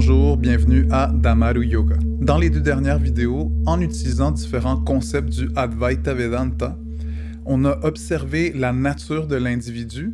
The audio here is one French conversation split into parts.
Bonjour, bienvenue à Damaru Yoga. Dans les 2 dernières vidéos, en utilisant différents concepts du Advaita Vedanta, on a observé la nature de l'individu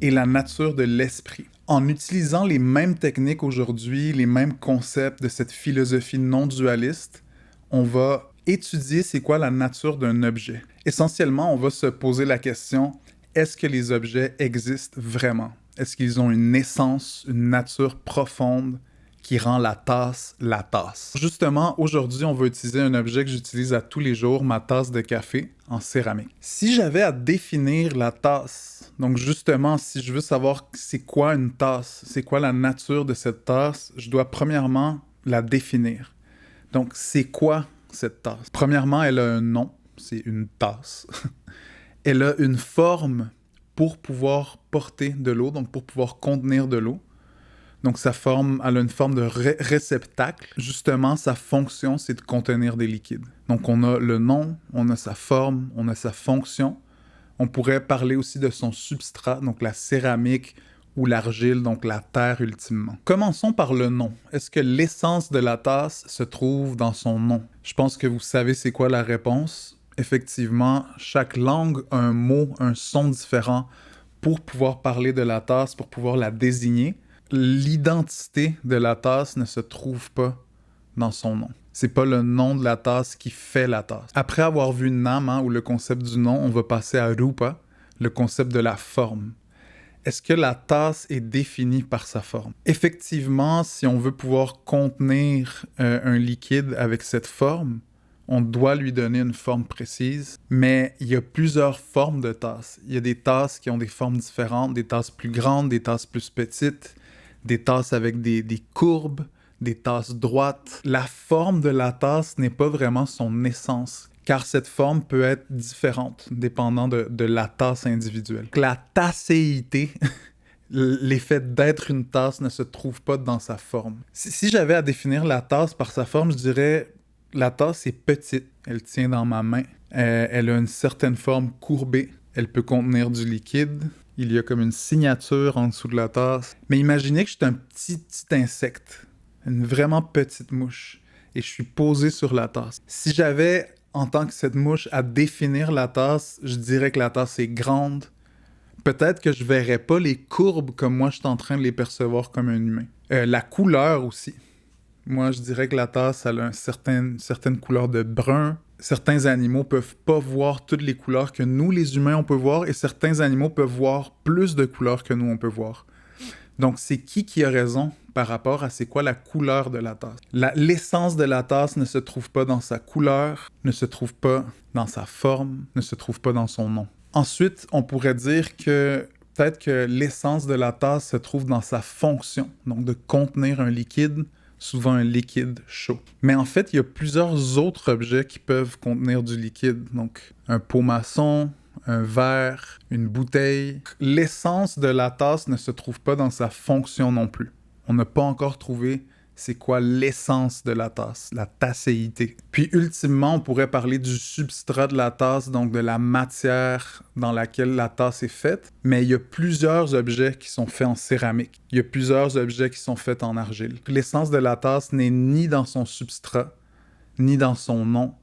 et la nature de l'esprit. En utilisant les mêmes techniques aujourd'hui, les mêmes concepts de cette philosophie non dualiste, on va étudier c'est quoi la nature d'un objet. Essentiellement, on va se poser la question, est-ce que les objets existent vraiment? Est-ce qu'ils ont une essence, une nature profonde qui rend la tasse la tasse? Justement, aujourd'hui, on va utiliser un objet que j'utilise à tous les jours, ma tasse de café en céramique. Si j'avais à définir la tasse, donc justement, si je veux savoir c'est quoi une tasse, c'est quoi la nature de cette tasse, je dois premièrement la définir. Donc, c'est quoi cette tasse? Premièrement, elle a un nom, c'est une tasse. Elle a une forme pour pouvoir porter de l'eau, donc pour pouvoir contenir de l'eau. Donc elle a une forme de réceptacle. Justement, sa fonction, c'est de contenir des liquides. Donc on a le nom, on a sa forme, on a sa fonction. On pourrait parler aussi de son substrat, donc la céramique ou l'argile, donc la terre ultimement. Commençons par le nom. Est-ce que l'essence de la tasse se trouve dans son nom? Je pense que vous savez c'est quoi la réponse. Effectivement, chaque langue a un mot, un son différent pour pouvoir parler de la tasse, pour pouvoir la désigner. L'identité de la tasse ne se trouve pas dans son nom. C'est pas le nom de la tasse qui fait la tasse. Après avoir vu Nama, ou le concept du nom, on va passer à Rupa, le concept de la forme. Est-ce que la tasse est définie par sa forme? Effectivement, si on veut pouvoir contenir un liquide avec cette forme, on doit lui donner une forme précise, mais il y a plusieurs formes de tasses. Il y a des tasses qui ont des formes différentes, des tasses plus grandes, des tasses plus petites, des tasses avec des courbes, des tasses droites. La forme de la tasse n'est pas vraiment son essence, car cette forme peut être différente, dépendant de la tasse individuelle. La tasséité, l'effet d'être une tasse ne se trouve pas dans sa forme. Si j'avais à définir la tasse par sa forme, je dirais la tasse est petite, elle tient dans ma main, elle a une certaine forme courbée, elle peut contenir du liquide, il y a comme une signature en dessous de la tasse. Mais imaginez que je suis un petit insecte, une vraiment petite mouche, et je suis posé sur la tasse. Si j'avais, en tant que cette mouche, à définir la tasse, je dirais que la tasse est grande. Peut-être que je verrais pas les courbes comme moi je suis en train de les percevoir comme un humain. La couleur aussi. Moi, je dirais que la tasse, elle a une certaine couleur de brun. Certains animaux peuvent pas voir toutes les couleurs que nous, les humains, on peut voir, et certains animaux peuvent voir plus de couleurs que nous, on peut voir. Donc, c'est qui a raison par rapport à c'est quoi la couleur de la tasse? L'essence de la tasse ne se trouve pas dans sa couleur, ne se trouve pas dans sa forme, ne se trouve pas dans son nom. Ensuite, on pourrait dire que peut-être que l'essence de la tasse se trouve dans sa fonction, donc de contenir un liquide, souvent un liquide chaud. Mais en fait, il y a plusieurs autres objets qui peuvent contenir du liquide. Donc, un pot maçon, un verre, une bouteille. L'essence de la tasse ne se trouve pas dans sa fonction non plus. On n'a pas encore trouvé c'est quoi l'essence de la tasse, la tasséité. Puis ultimement, on pourrait parler du substrat de la tasse, donc de la matière dans laquelle la tasse est faite. Mais il y a plusieurs objets qui sont faits en céramique. Il y a plusieurs objets qui sont faits en argile. L'essence de la tasse n'est ni dans son substrat, ni dans son nom,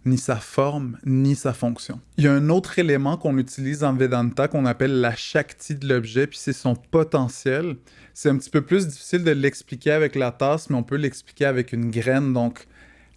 ni sa forme, ni sa fonction. Il y a un autre élément qu'on utilise en Vedanta qu'on appelle la Shakti de l'objet, puis c'est son potentiel. C'est un petit peu plus difficile de l'expliquer avec la tasse, mais on peut l'expliquer avec une graine. Donc,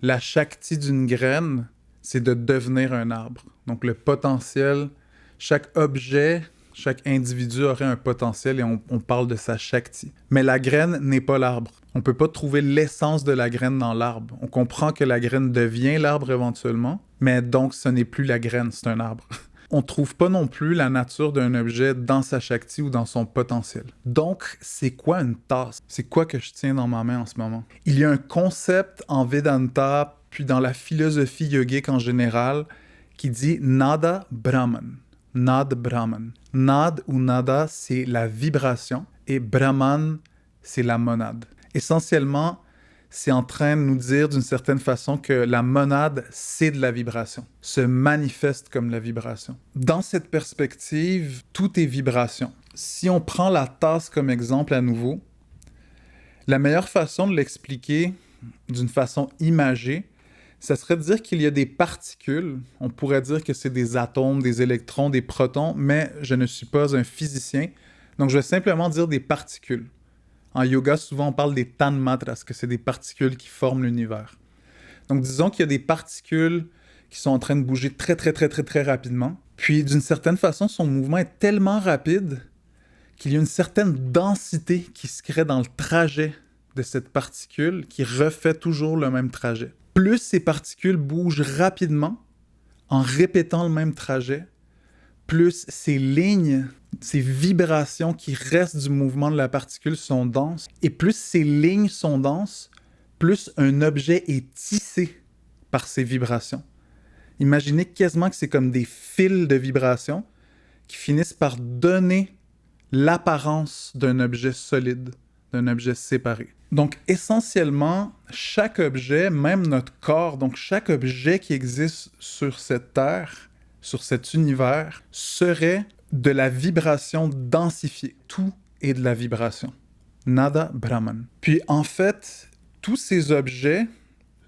la Shakti d'une graine, c'est de devenir un arbre. Donc, le potentiel, chaque objet, chaque individu aurait un potentiel et on parle de sa Shakti. Mais la graine n'est pas l'arbre. On ne peut pas trouver l'essence de la graine dans l'arbre. On comprend que la graine devient l'arbre éventuellement, mais donc ce n'est plus la graine, c'est un arbre. On ne trouve pas non plus la nature d'un objet dans sa Shakti ou dans son potentiel. Donc, c'est quoi une tasse? C'est quoi que je tiens dans ma main en ce moment? Il y a un concept en Vedanta, puis dans la philosophie yogique en général, qui dit Nada Brahman. Nad Brahman. Nad ou Nada, c'est la vibration, et Brahman, c'est la monade. Essentiellement, c'est en train de nous dire d'une certaine façon que la monade, c'est de la vibration, se manifeste comme la vibration. Dans cette perspective, tout est vibration. Si on prend la tasse comme exemple à nouveau, La meilleure façon de l'expliquer d'une façon imagée, ça serait de dire qu'il y a des particules. On pourrait dire que c'est des atomes, des électrons, des protons, mais je ne suis pas un physicien. Donc, je vais simplement dire des particules. En yoga, souvent, on parle des tanmatras, que c'est des particules qui forment l'univers. Donc, disons qu'il y a des particules qui sont en train de bouger très, très, très, très, très rapidement. Puis, d'une certaine façon, son mouvement est tellement rapide qu'il y a une certaine densité qui se crée dans le trajet de cette particule qui refait toujours le même trajet. Plus ces particules bougent rapidement, en répétant le même trajet, plus ces lignes, ces vibrations qui restent du mouvement de la particule sont denses, et plus ces lignes sont denses, plus un objet est tissé par ces vibrations. Imaginez quasiment que c'est comme des fils de vibrations qui finissent par donner l'apparence d'un objet solide, d'un objet séparé. Donc, essentiellement, chaque objet, même notre corps, donc chaque objet qui existe sur cette Terre, sur cet univers, serait de la vibration densifiée. Tout est de la vibration. Nada Brahman. Puis, en fait, tous ces objets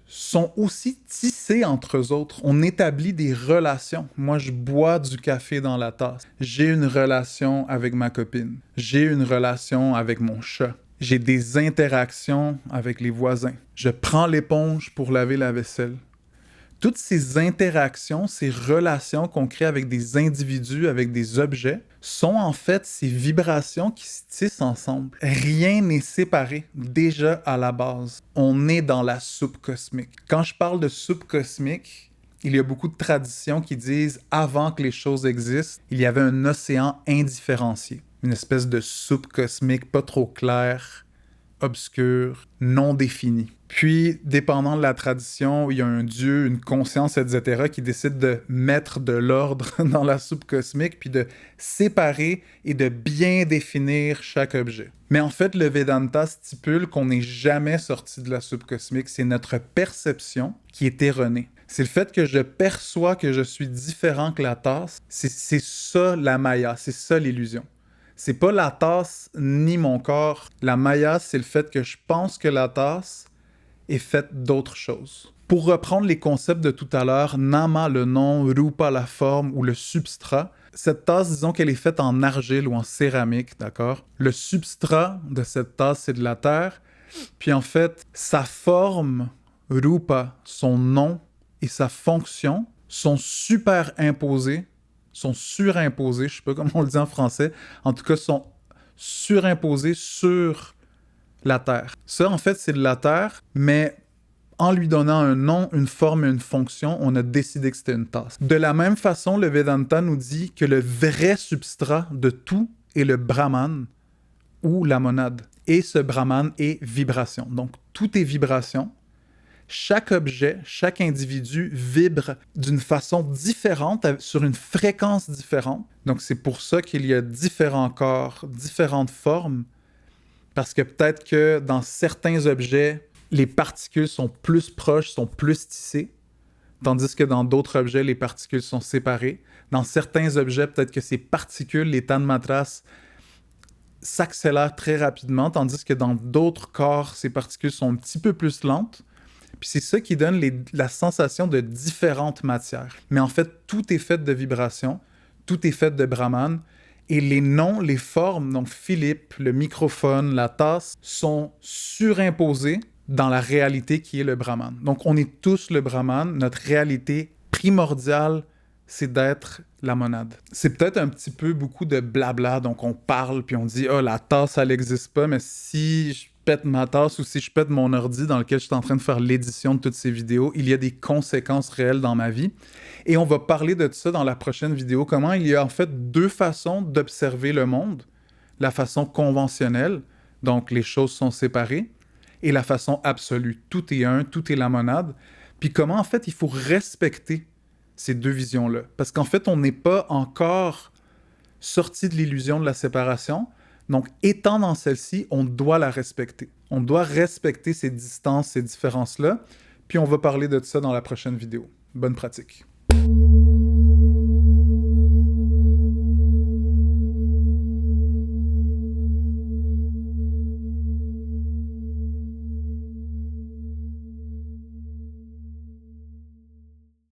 sont aussi tissés entre eux autres. On établit des relations. Moi, je bois du café dans la tasse. J'ai une relation avec ma copine. J'ai une relation avec mon chat. J'ai des interactions avec les voisins. Je prends l'éponge pour laver la vaisselle. Toutes ces interactions, ces relations qu'on crée avec des individus, avec des objets, sont en fait ces vibrations qui se tissent ensemble. Rien n'est séparé, déjà à la base. On est dans la soupe cosmique. Quand je parle de soupe cosmique, il y a beaucoup de traditions qui disent avant que les choses existent, il y avait un océan indifférencié. Une espèce de soupe cosmique pas trop claire, obscure, non définie. Puis, dépendant de la tradition, il y a un dieu, une conscience, etc., qui décide de mettre de l'ordre dans la soupe cosmique, puis de séparer et de bien définir chaque objet. Mais en fait, le Vedanta stipule qu'on n'est jamais sorti de la soupe cosmique. C'est notre perception qui est erronée. C'est le fait que je perçois que je suis différent que la tasse. C'est ça la maya, c'est ça l'illusion. C'est pas la tasse ni mon corps. La maya, c'est le fait que je pense que la tasse est faite d'autres choses. Pour reprendre les concepts de tout à l'heure, nama le nom, rupa la forme ou le substrat, cette tasse, disons qu'elle est faite en argile ou en céramique, d'accord? Le substrat de cette tasse, c'est de la terre. Puis en fait, sa forme, rupa, son nom et sa fonction sont surimposés, je sais pas comment on le dit en français, en tout cas sont surimposés sur la terre. Ça, en fait, c'est de la terre, mais en lui donnant un nom, une forme et une fonction, on a décidé que c'était une tasse. De la même façon, le Vedanta nous dit que le vrai substrat de tout est le Brahman ou la monade. Et ce Brahman est vibration. Donc, tout est vibration. Chaque objet, chaque individu vibre d'une façon différente, sur une fréquence différente. Donc, c'est pour ça qu'il y a différents corps, différentes formes, parce que peut-être que dans certains objets, les particules sont plus proches, sont plus tissées, tandis que dans d'autres objets, les particules sont séparées. Dans certains objets, peut-être que ces particules, les tanmatras, s'accélèrent très rapidement, tandis que dans d'autres corps, ces particules sont un petit peu plus lentes. Puis c'est ça qui donne la sensation de différentes matières. Mais en fait, tout est fait de vibrations, tout est fait de Brahman, et les noms, les formes, donc Philippe, le microphone, la tasse, sont surimposés dans la réalité qui est le Brahman. Donc on est tous le Brahman, notre réalité primordiale, c'est d'être la monade. C'est peut-être un petit peu beaucoup de blabla, donc on parle puis on dit « Ah, la tasse, elle n'existe pas, mais si je pète ma tasse ou si je pète mon ordi dans lequel je suis en train de faire l'édition de toutes ces vidéos, il y a des conséquences réelles dans ma vie. » Et on va parler de ça dans la prochaine vidéo, comment il y a en fait deux façons d'observer le monde. La façon conventionnelle, donc les choses sont séparées, et la façon absolue, tout est un, tout est la monade. Puis comment en fait il faut respecter ces deux visions-là. Parce qu'en fait, on n'est pas encore sorti de l'illusion de la séparation. Donc, étant dans celle-ci, on doit la respecter. On doit respecter ces distances, ces différences-là. Puis on va parler de ça dans la prochaine vidéo. Bonne pratique.